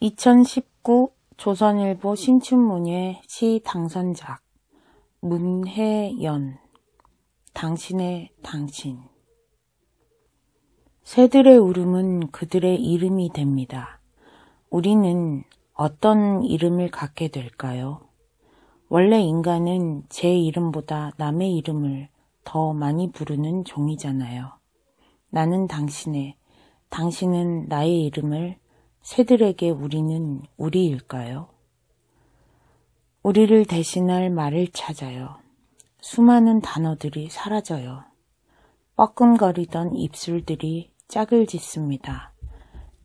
2019 조선일보 신춘문예 시 당선작 문혜연 당신의 당신. 새들의 울음은 그들의 이름이 됩니다. 우리는 어떤 이름을 갖게 될까요? 원래 인간은 제 이름보다 남의 이름을 더 많이 부르는 종이잖아요. 나는 당신의, 당신은 나의 이름을 새들에게 우리는 우리일까요? 우리를 대신할 말을 찾아요. 수많은 단어들이 사라져요. 뻐끔거리던 입술들이 짝을 짓습니다.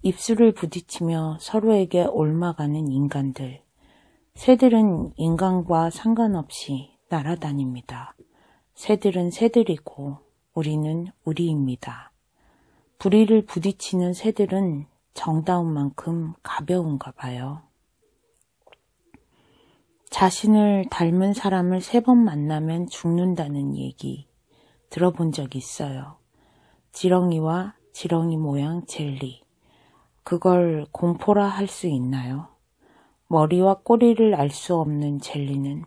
입술을 부딪히며 서로에게 옮아가는 인간들. 새들은 인간과 상관없이 날아다닙니다. 새들은 새들이고 우리는 우리입니다. 부리를 부딪히는 새들은 정다운 만큼 가벼운가 봐요. 자신을 닮은 사람을 3번 만나면 죽는다는 얘기 들어본 적 있어요. 지렁이와 지렁이 모양 젤리. 그걸 공포라 할 수 있나요? 머리와 꼬리를 알 수 없는 젤리는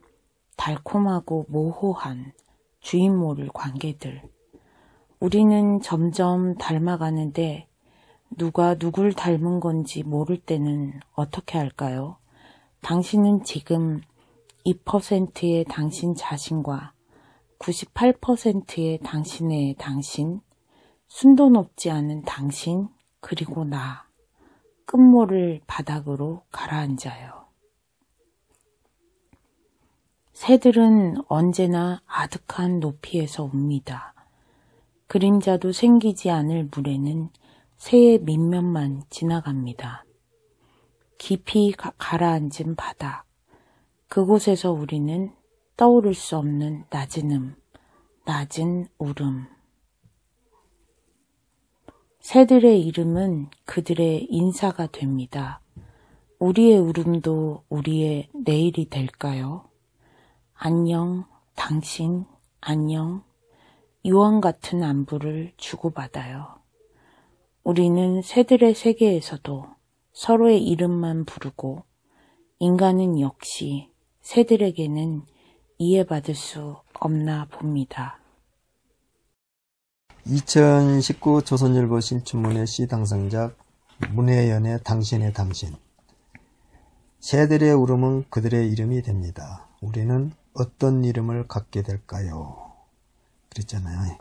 달콤하고 모호한 주인 모를 관계들. 우리는 점점 닮아가는데 누가 누굴 닮은 건지 모를 때는 어떻게 할까요? 당신은 지금 2%의 당신 자신과 98%의 당신의 당신, 순도 높지 않은 당신, 그리고 나, 끝모를 바닥으로 가라앉아요. 새들은 언제나 아득한 높이에서 웁니다. 그림자도 생기지 않을 물에는 새의 밑면만 지나갑니다. 깊이 가라앉은 바닥, 그곳에서 우리는 떠오를 수 없는 낮은 낮은 울음. 새들의 이름은 그들의 인사가 됩니다. 우리의 울음도 우리의 내일이 될까요? 안녕, 당신, 안녕. 유언 같은 안부를 주고받아요. 우리는 새들의 세계에서도 서로의 이름만 부르고 인간은 역시 새들에게는 이해받을 수 없나 봅니다. 2019 조선일보 신춘문예 시 당선작 문혜연의 당신의 당신. 새들의 울음은 그들의 이름이 됩니다. 우리는 어떤 이름을 갖게 될까요? 그랬잖아요.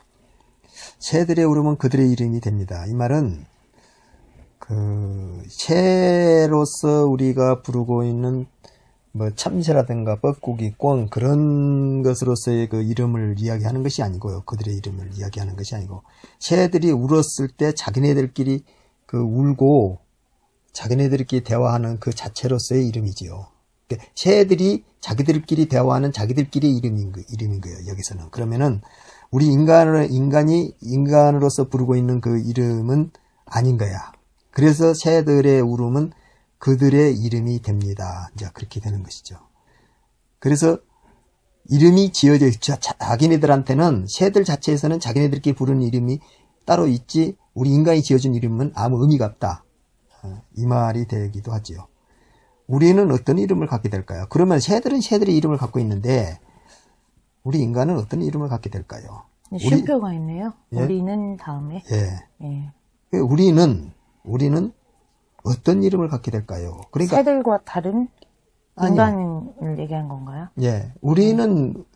새들의 울음은 그들의 이름이 됩니다. 이 말은 새로서 우리가 부르고 있는 뭐 참새라든가 뻐꾸기, 꿩 그런 것으로서의 그 이름을 이야기하는 것이 아니고요. 그들의 이름을 이야기하는 것이 아니고 새들이 울었을 때 자기네들끼리 울고 자기네들끼리 대화하는 그 자체로서의 이름이지요. 새들이 자기들끼리 대화하는 자기들끼리 이름인 거예요. 여기서는. 그러면은 우리 인간이 인간으로서 부르고 있는 그 이름은 아닌 거야. 그래서 새들의 울음은 그들의 이름이 됩니다. 이제 그렇게 되는 것이죠. 그래서 이름이 지어져 있죠. 자기네들한테는 새들 자체에서는 자기네들끼리 부르는 이름이 따로 있지 우리 인간이 지어준 이름은 아무 의미가 없다. 이 말이 되기도 하지요. 우리는 어떤 이름을 갖게 될까요? 그러면 새들은 새들의 이름을 갖고 있는데 우리 인간은 어떤 이름을 갖게 될까요? 쉼표가 있네요. 예? 우리는 다음에. 예. 우리는 어떤 이름을 갖게 될까요? 그러니까 새들과 다른 인간을 얘기한 건가요? 예. 우리는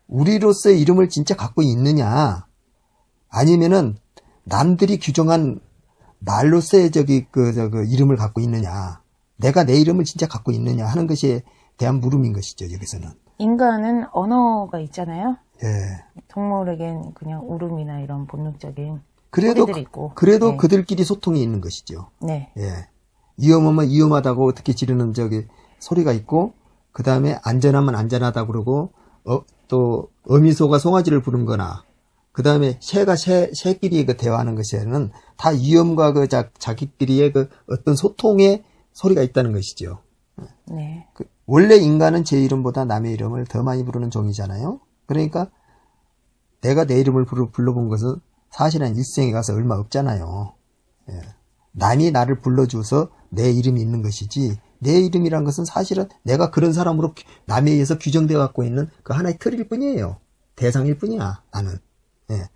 우리로서의 이름을 진짜 갖고 있느냐? 아니면은 남들이 규정한 말로서의 이름을 갖고 있느냐? 내가 내 이름을 진짜 갖고 있느냐 하는 것에 대한 물음인 것이죠, 여기서는. 인간은 언어가 있잖아요. 예. 동물에겐 그냥 울음이나 이런 본능적인 그래도 소리들이 있고. 네. 그들끼리 소통이 있는 것이죠. 네. 예. 위험하면 위험하다고 어떻게 지르는 소리가 있고, 그 다음에 안전하면 안전하다고 그러고, 또 어미소가 송아지를 부른 거나, 그 다음에 새가 새끼리 대화하는 것에는 다 위험과 자기끼리의 어떤 소통의 소리가 있다는 것이죠. 네. 원래 인간은 제 이름보다 남의 이름을 더 많이 부르는 종이잖아요. 그러니까 내가 내 이름을 불러본 것은 사실은 일생에 가서 얼마 없잖아요. 예. 남이 나를 불러줘서 내 이름이 있는 것이지, 내 이름이란 것은 사실은 내가 그런 사람으로 남에 의해서 규정되어 갖고 있는 그 하나의 틀일 뿐이에요. 대상일 뿐이야, 나는. 예.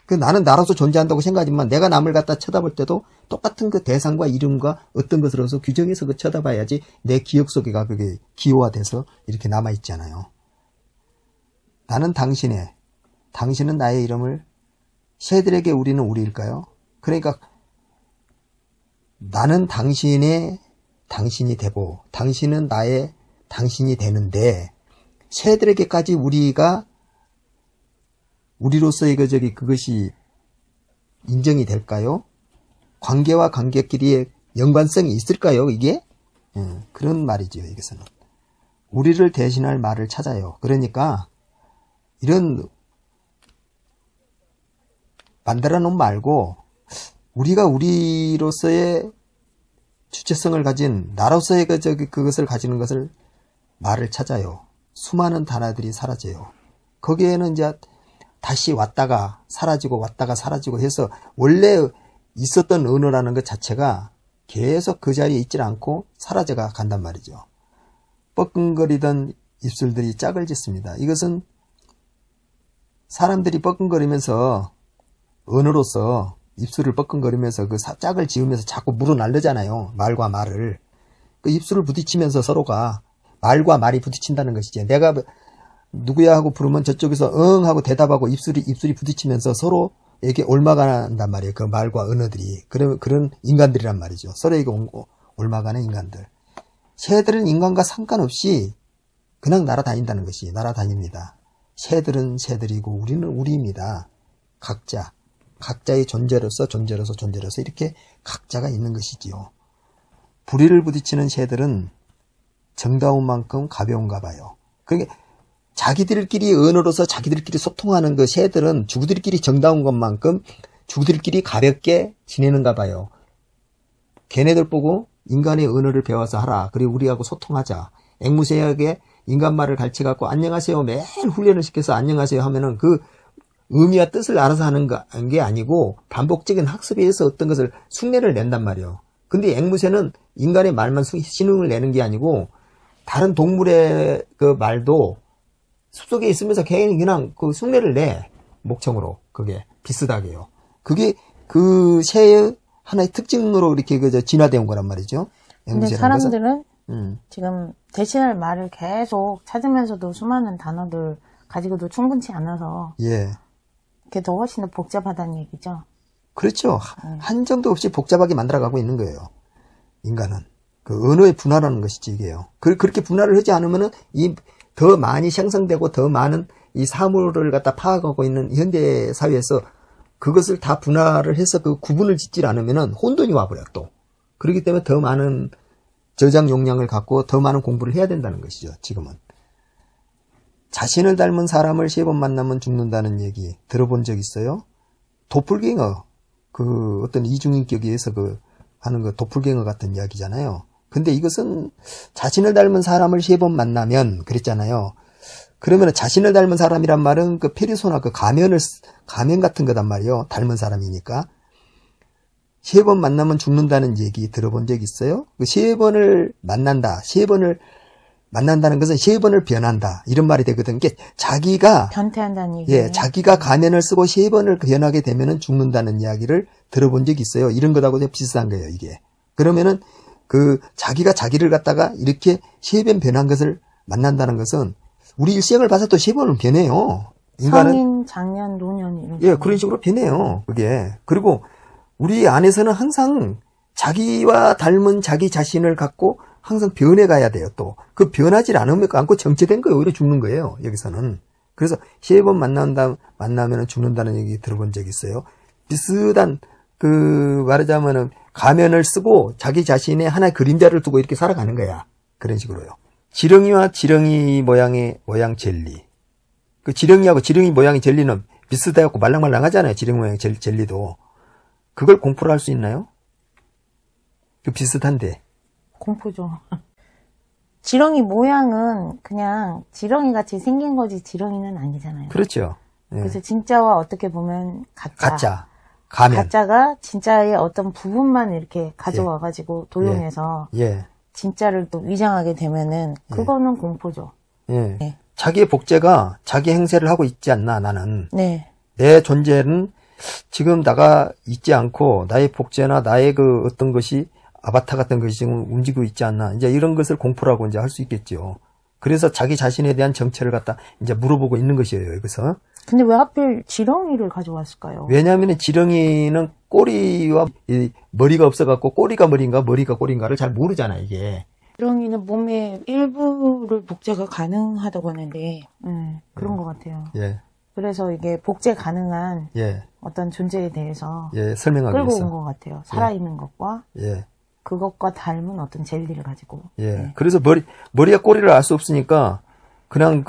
그 나는 나로서 존재한다고 생각하지만 내가 남을 갖다 쳐다볼 때도 똑같은 그 대상과 이름과 어떤 것으로서 규정해서 그 쳐다봐야지 내 기억 속에가 그게 기호화돼서 이렇게 남아있잖아요. 나는 당신은 나의 이름을, 새들에게 우리는 우리일까요? 그러니까 나는 당신이 되고 당신은 나의 당신이 되는데 새들에게까지 우리로서의 그것이 인정이 될까요? 관계와 관계끼리의 연관성이 있을까요, 이게? 그런 말이죠, 여기서는. 우리를 대신할 말을 찾아요. 그러니까 이런 만들어 놓은 말고 우리가 우리로서의 주체성을 가진 나로서의 그것을 가지는 것을 말을 찾아요. 수많은 단어들이 사라져요. 거기에는 이제 다시 왔다가 사라지고 해서 원래 있었던 언어라는 것 자체가 계속 그 자리에 있질 않고 사라져가 간단 말이죠. 뻐끔거리던 입술들이 짝을 짓습니다. 이것은 사람들이 뻐끔거리면서 언어로서 입술을 뻐끔거리면서 그 짝을 지으면서 자꾸 물어날르잖아요. 말과 말을. 그 입술을 부딪히면서 서로가 말과 말이 부딪힌다는 것이지. 내가 누구야 하고 부르면 저쪽에서 응 하고 대답하고 입술이 부딪히면서 서로에게 옮아간단 말이에요. 그 말과 언어들이. 그런 인간들이란 말이죠. 서로에게 옮아가는 인간들. 새들은 인간과 상관없이 그냥 날아다닌다는 것이 날아다닙니다. 새들은 새들이고 우리는 우리입니다. 각자의 존재로서 이렇게 각자가 있는 것이지요. 부리를 부딪히는 새들은 정다운 만큼 가벼운가 봐요. 그러니까 자기들끼리 언어로서 자기들끼리 소통하는 그 새들은 주구들끼리 정다운 것만큼 주구들끼리 가볍게 지내는가 봐요. 걔네들 보고 인간의 언어를 배워서 하라. 그리고 우리하고 소통하자. 앵무새에게 인간말을 가르쳐갖고 안녕하세요 매일 훈련을 시켜서 안녕하세요 하면은 그 의미와 뜻을 알아서 하는 게 아니고 반복적인 학습에 의해서 어떤 것을 흉내를 낸단 말이에요. 근데 앵무새는 인간의 말만 신흥을 내는 게 아니고 다른 동물의 그 말도 숲속에 있으면서 걔는 그냥 그 흉내를 내. 목청으로. 그게 비슷하게요. 그게 그 새의 하나의 특징으로 이렇게 진화되온 거란 말이죠. 근데 사람들은 지금 대신할 말을 계속 찾으면서도 수많은 단어들 가지고도 충분치 않아서 예. 그게 더 훨씬 더 복잡하다는 얘기죠. 그렇죠. 한정도 없이 복잡하게 만들어가고 있는 거예요. 인간은. 그 언어의 분화라는 것이지 이게요. 그렇게 분화를 하지 않으면은 더 많이 생성되고 더 많은 이 사물을 갖다 파악하고 있는 현대 사회에서 그것을 다 분화를 해서 그 구분을 짓질 않으면은 혼돈이 와버려 또. 그렇기 때문에 더 많은 저장 용량을 갖고 더 많은 공부를 해야 된다는 것이죠. 지금은. 자신을 닮은 사람을 3번 만나면 죽는다는 얘기 들어본 적 있어요? 도플갱어. 그 어떤 이중인격에 의해서 하는 그 도플갱어 같은 이야기잖아요. 근데 이것은 자신을 닮은 사람을 3번 만나면 그랬잖아요. 그러면 자신을 닮은 사람이란 말은 그 페르소나 그 가면 같은 거단 말이에요. 닮은 사람이니까. 3번 만나면 죽는다는 얘기 들어본 적 있어요? 그 3번을 만난다. 3번을 만난다는 것은 3번을 변한다. 이런 말이 되거든. 이게 자기가 변태한다는 얘기예요. 예, 자기가 가면을 쓰고 3번을 변하게 되면은 죽는다는 이야기를 들어본 적이 있어요. 이런 것하고 비슷한 거예요, 이게. 그러면은 그 자기가 자기를 갖다가 이렇게 3번 변한 것을 만난다는 것은 우리 일생을 봐서 또 3번은 변해요. 인간은 성인, 장년, 노년 이런 예, 그런 식으로 변해요. 그게. 그리고 우리 안에서는 항상 자기와 닮은 자기 자신을 갖고 항상 변해가야 돼요, 또. 그 변하지 않고 정체된 거예요. 오히려 죽는 거예요, 여기서는. 그래서 3번 만나면 죽는다는 얘기 들어본 적 있어요. 비슷한, 말하자면은, 가면을 쓰고 자기 자신의 하나의 그림자를 두고 이렇게 살아가는 거야. 그런 식으로요. 지렁이와 지렁이 모양 젤리. 그 지렁이하고 지렁이 모양의 젤리는 비슷해갖고 말랑말랑하잖아요. 지렁이 모양 젤리도. 그걸 공포를 할 수 있나요? 그 비슷한데. 공포죠. 지렁이 모양은 그냥 지렁이 같이 생긴 거지 지렁이는 아니잖아요. 그렇죠. 예. 그래서 진짜와 어떻게 보면 가짜. 가짜가 진짜의 어떤 부분만 이렇게 가져와가지고 도용해서 예. 진짜를 또 위장하게 되면은 그거는 공포죠. 예. 네. 자기의 복제가 자기 행세를 하고 있지 않나, 나는. 네. 내 존재는 지금 나가 있지 않고 나의 복제나 나의 그 어떤 것이 아바타 같은 것이 지금 움직이고 있지 않나. 이제 이런 것을 공포라고 이제 할 수 있겠죠. 그래서 자기 자신에 대한 정체를 갖다 이제 물어보고 있는 것이에요, 여기서. 근데 왜 하필 지렁이를 가져왔을까요? 왜냐하면 지렁이는 꼬리와 이 머리가 없어갖고 꼬리가 머리인가 머리가 꼬리인가를 잘 모르잖아, 이게. 지렁이는 몸의 일부를 복제가 가능하다고 하는데, 그런 것 같아요. 예. 그래서 이게 복제 가능한 예. 어떤 존재에 대해서 예, 설명하기 끌고 위해서. 온 것 같아요. 살아있는 것과 예. 그것과 닮은 어떤 젤리를 가지고. 예. 네. 그래서 머리가 꼬리를 알 수 없으니까 그냥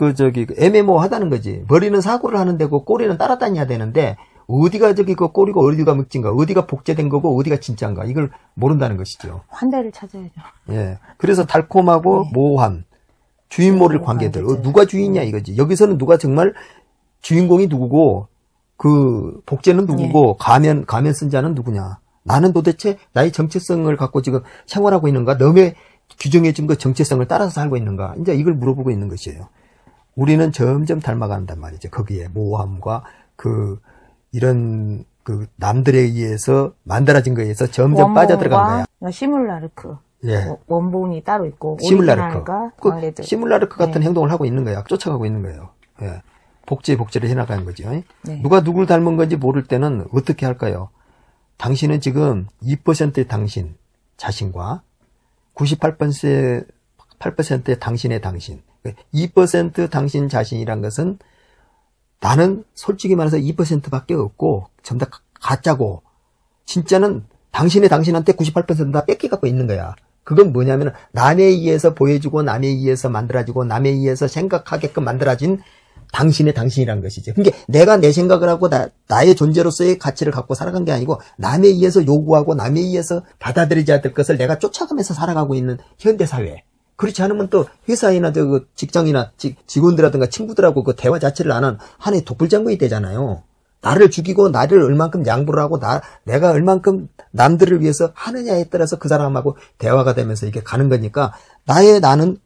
애매모호하다는 거지. 머리는 사고를 하는 데고 꼬리는 따라다녀야 되는데 어디가 그 꼬리고 어디가 묵진가, 어디가 복제된 거고 어디가 진짜인가 이걸 모른다는 것이죠. 환대를 찾아야죠. 예. 그래서 달콤하고 모호함, 주인 모를 관계들. 누가 주인이냐 이거지. 여기서는 누가 정말 주인공이 누구고 그 복제는 누구고 가면 쓴 자는 누구냐. 나는 도대체 나의 정체성을 갖고 지금 생활하고 있는가? 너의 규정해준 그 정체성을 따라서 살고 있는가? 이제 이걸 물어보고 있는 것이에요. 우리는 점점 닮아간단 말이죠. 거기에 모호함과 이런 남들에 의해서 만들어진 거에 의해서 점점 빠져들어간 거야. 그러니까 시뮬라르크. 예. 원본이 따로 있고 시뮬라르크. 관계들. 시뮬라르크 같은 행동을 하고 있는 거야. 쫓아가고 있는 거예요. 예. 복제를 해나가는 거죠. 네. 누가 누굴 닮은 건지 모를 때는 어떻게 할까요? 당신은 지금 2%의 당신 자신과 98%의 당신의 당신. 2% 당신 자신이란 것은 나는 솔직히 말해서 2%밖에 없고 전부 다 가짜고 진짜는 당신한테 98%다 뺏겨갖고 있는 거야. 그건 뭐냐면 남에 의해서 보여주고 남에 의해서 만들어지고 남에 의해서 생각하게끔 만들어진 당신의 당신이라는 것이지. 그러니까 내가 내 생각을 하고 나의 존재로서의 가치를 갖고 살아간 게 아니고 남에 의해서 요구하고 남에 의해서 받아들여야 될 것을 내가 쫓아가면서 살아가고 있는 현대사회. 그렇지 않으면 또 회사이나 직장이나 직원들이라든가 친구들하고 그 대화 자체를 안 하는 하나의 독불장군이 되잖아요. 나를 죽이고 나를 얼만큼 양보를 하고 내가 얼만큼 남들을 위해서 하느냐에 따라서 그 사람하고 대화가 되면서 이게 가는 거니까 나는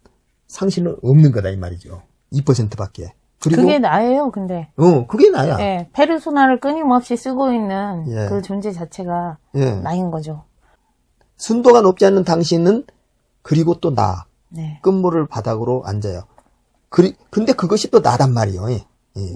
상실은 없는 거다 이 말이죠. 2%밖에. 그리고 그게 나예요, 근데. 그게 나야. 예, 페르소나를 끊임없이 쓰고 있는 예. 그 존재 자체가 예. 나인 거죠. 순도가 높지 않는 당신은 그리고 또 나. 네. 끝물을 바닥으로 앉아요. 근데 그것이 또 나단 말이에요. 예.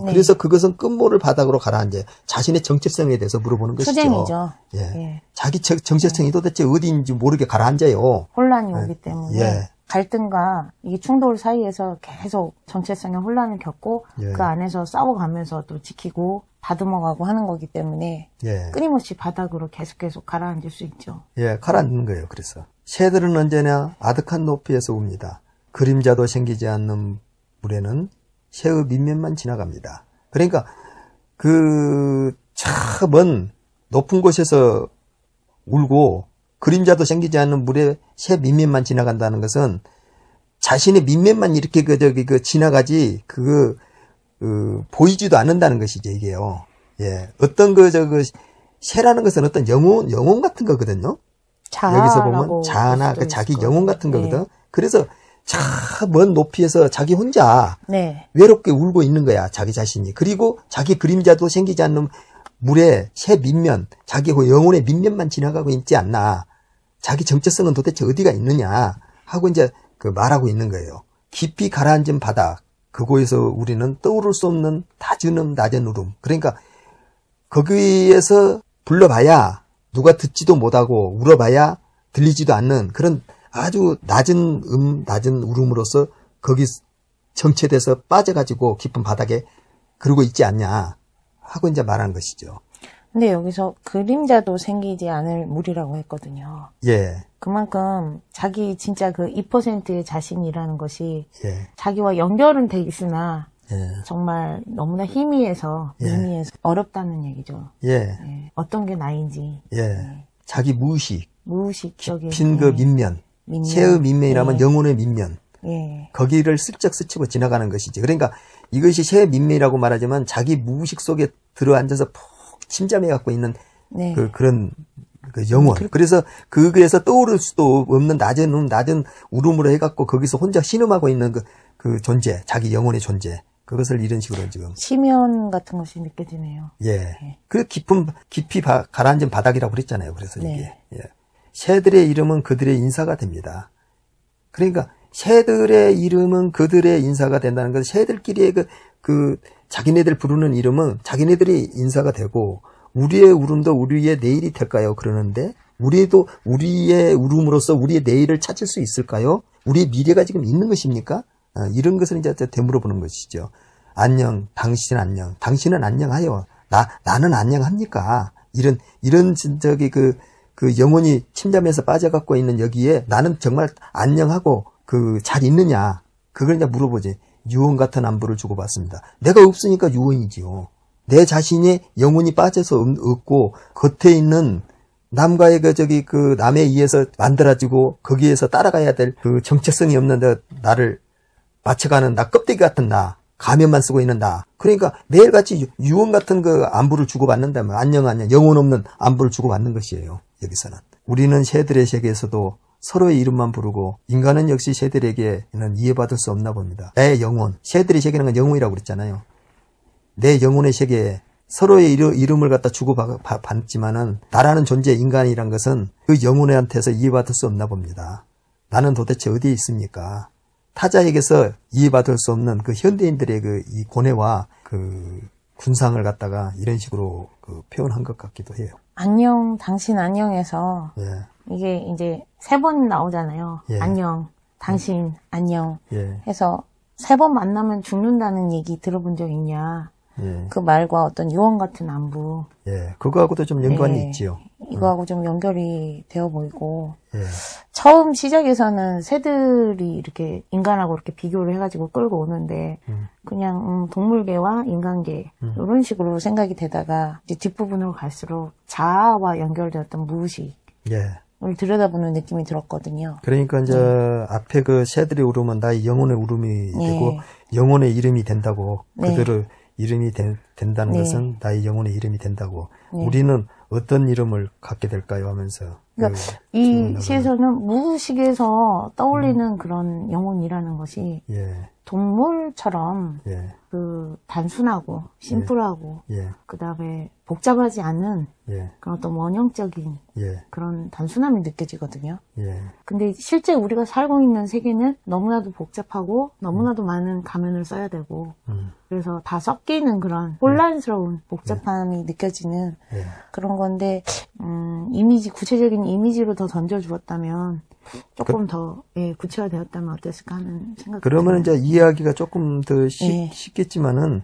그래서 그것은 끝물을 바닥으로 가라앉아 자신의 정체성에 대해서 물어보는 것이죠. 투쟁이죠. 예. 예. 자기 정체성이 도대체 어디인지 모르게 가라앉아요. 혼란이 오기 때문에 예. 갈등과 이 충돌 사이에서 계속 정체성의 혼란을 겪고 예. 그 안에서 싸워가면서 또 지키고 다듬어가고 하는 거기 때문에 예. 끊임없이 바닥으로 계속 가라앉을 수 있죠. 예, 가라앉는 거예요. 그래서 새들은 언제나 아득한 높이에서 웁니다. 그림자도 생기지 않는 물에는 새의 밑면만 지나갑니다. 그러니까 저 먼 높은 곳에서 울고 그림자도 생기지 않는 물에 새 밑면만 지나간다는 것은 자신의 밑면만 이렇게 지나가지 보이지도 않는다는 것이죠, 이게요. 예. 어떤 새라는 것은 어떤 영혼 같은 거거든요. 여기서 보면 자아나 자기 영혼 같은 거거든. 네. 그래서 저 먼 높이에서 자기 혼자 네. 외롭게 울고 있는 거야, 자기 자신이. 그리고 자기 그림자도 생기지 않는 물에 새 밑면, 자기 영혼의 밑면만 지나가고 있지 않나. 자기 정체성은 도대체 어디가 있느냐 하고 이제 말하고 있는 거예요. 깊이 가라앉은 바닥, 그곳에서 우리는 떠오를 수 없는 낮은 울음. 그러니까 거기에서 불러봐야 누가 듣지도 못하고 울어봐야 들리지도 않는 그런 아주 낮은 울음으로서 거기 정체돼서 빠져가지고 깊은 바닥에 그러고 있지 않냐 하고 이제 말하는 것이죠. 근데 여기서 그림자도 생기지 않을 물이라고 했거든요. 예. 그만큼 자기 진짜 그 2%의 자신이라는 것이 예. 자기와 연결은 돼 있으나 예. 정말 너무나 미미해서 어렵다는 얘기죠. 예. 예. 어떤 게 나인지. 예. 자기 무의식적인 깊은 그 밑면. 새의 밑면이라면 영혼의 밑면. 예. 거기를 슬쩍 스치고 지나가는 것이지. 그러니까 이것이 새의 밑면이라고 말하지만 자기 무의식 속에 들어앉아서 푹 침잠해 갖고 있는 네. 그런 그 영혼. 그래서 거기에서 떠오를 수도 없는 낮은 울음으로 해갖고 거기서 혼자 신음하고 있는 그 존재, 자기 영혼의 존재. 그것을 이런 식으로 지금. 심연 같은 것이 느껴지네요. 예. 네. 그 깊이 가라앉은 바닥이라고 그랬잖아요. 그래서 네. 이게. 예. 새들의 이름은 그들의 인사가 됩니다. 그러니까 새들의 이름은 그들의 인사가 된다는 것은 새들끼리의 자기네들 부르는 이름은 자기네들의 인사가 되고 우리의 울음도 우리의 내일이 될까요? 그러는데 우리도 우리의 울음으로써 우리의 내일을 찾을 수 있을까요? 우리의 미래가 지금 있는 것입니까? 이런 것을 이제 되물어보는 것이죠. 안녕, 당신 안녕, 당신은 안녕하여, 나는 안녕합니까? 이런 저기 그 영혼이 침잠에서 빠져갖고 있는 여기에 나는 정말 안녕하고 잘 있느냐? 그걸 이제 물어보지. 유언 같은 안부를 주고받습니다. 내가 없으니까 유언이지요. 내 자신의 영혼이 빠져서 없고 겉에 있는 남과의 남에 의해서 만들어지고 거기에서 따라가야 될 그 정체성이 없는 나를 맞춰가는 나 껍데기 같은 나 가면만 쓰고 있는 나. 그러니까 매일같이 유언 같은 그 안부를 주고받는다면 안녕 영혼 없는 안부를 주고받는 것이에요. 여기서는 우리는 새들의 세계에서도 서로의 이름만 부르고 인간은 역시 새들에게는 이해받을 수 없나 봅니다. 내 영혼, 새들의 세계는 건 영혼이라고 그랬잖아요. 내 영혼의 세계에 서로의 이름을 갖다 주고받지만은 나라는 존재 인간이란 것은 그 영혼한테서 이해받을 수 없나 봅니다. 나는 도대체 어디에 있습니까? 타자에게서 이해받을 수 없는 그 현대인들의 이 고뇌와 그 군상을 갖다가 이런 식으로 표현한 것 같기도 해요. 안녕, 당신 안녕에서 예. 이게 이제 3번 나오잖아요. 예. 안녕, 당신 안녕 예. 해서 3번 만나면 죽는다는 얘기 들어본 적 있냐? 예. 그 말과 어떤 유언 같은 안부. 예. 그거하고도 좀 연관이 예. 있지요. 이거하고 좀 연결이 되어 보이고. 예. 처음 시작에서는 새들이 이렇게 인간하고 이렇게 비교를 해가지고 끌고 오는데 그냥 동물계와 인간계 이런 식으로 생각이 되다가 이제 뒷부분으로 갈수록 자아와 연결되었던 무의식을 예. 들여다보는 느낌이 들었거든요. 그러니까 이제 앞에 그 새들의 울음은 나의 영혼의 울음이 되고 영혼의 이름이 된다고 그들의 이름이 된다는 것은 나의 영혼의 이름이 된다고 우리는 어떤 이름을 갖게 될까요 하면서 그러니까 이 시에서는 무의식에서 떠올리는 그런 영혼이라는 것이 예. 동물처럼 예. 단순하고 심플하고 예. 그다음에 복잡하지 않은 예. 그런 어떤 원형적인 예. 그런 단순함이 느껴지거든요. 예. 근데 실제 우리가 살고 있는 세계는 너무나도 복잡하고 너무나도 많은 가면을 써야 되고 그래서 다 섞이는 그런 혼란스러운 복잡함이 느껴지는 예. 그런 건데 구체적인 이미지로 더 던져주었다면 조금 더 구체화되었다면 어땠을까 하는 생각이 그러면 들어요. 이제 이해하기가 조금 더 쉽겠지만은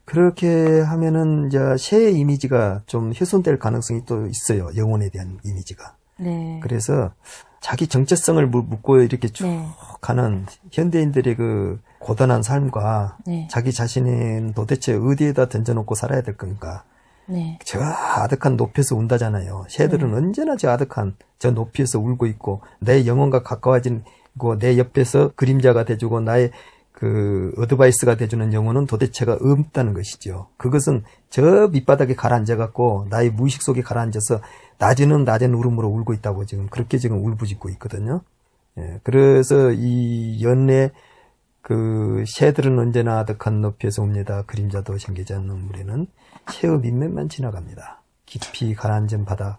그렇게 하면은 이제 새의 이미지가 좀 훼손될 가능성이 또 있어요. 영혼에 대한 이미지가. 네. 그래서 자기 정체성을 묻고 이렇게 쭉 네. 가는 현대인들의 그 고단한 삶과 네. 자기 자신은 도대체 어디에다 던져놓고 살아야 될 건가. 네. 저 아득한 높이에서 운다잖아요. 새들은 언제나 저 아득한 저 높이에서 울고 있고 내 영혼과 가까워지고 내 옆에서 그림자가 돼주고 나의 그 어드바이스가 돼주는 영혼은 도대체가 없다는 것이죠. 그것은 저 밑바닥에 가라앉아갖고 나의 무의식 속에 가라앉아서 낮은 울음으로 울고 있다고 그렇게 울부짖고 있거든요. 예, 그래서 이 연내 그 새들은 언제나 아득한 높이에서 웁니다. 그림자도 생기지 않는 물에는 새의 밑면만 지나갑니다. 깊이 가라앉은 바다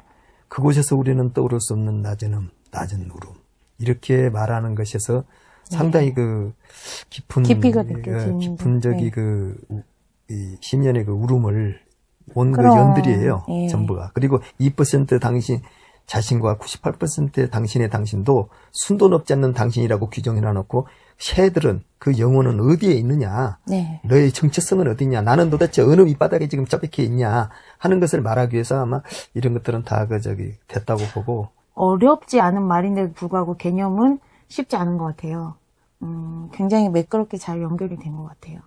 그곳에서 우리는 떠오를 수 없는 낮은 울음 이렇게 말하는 것에서 상당히 그 깊이가 느껴지는 깊은 이 심연의 그 울음을 온 그 연들이에요. 전부가. 그리고 2% 당신 자신과 98% 당신의 당신도 순도 높지 않는 당신이라고 규정해놔놓고 새들은 그 영혼은 어디에 있느냐 너의 정체성은 어디냐 나는 도대체 어느 밑바닥에 지금 처박혀 있냐 하는 것을 말하기 위해서 아마 이런 것들은 다 됐다고 보고 어렵지 않은 말인데도 불구하고 개념은 쉽지 않은 것 같아요. 굉장히 매끄럽게 잘 연결이 된 것 같아요.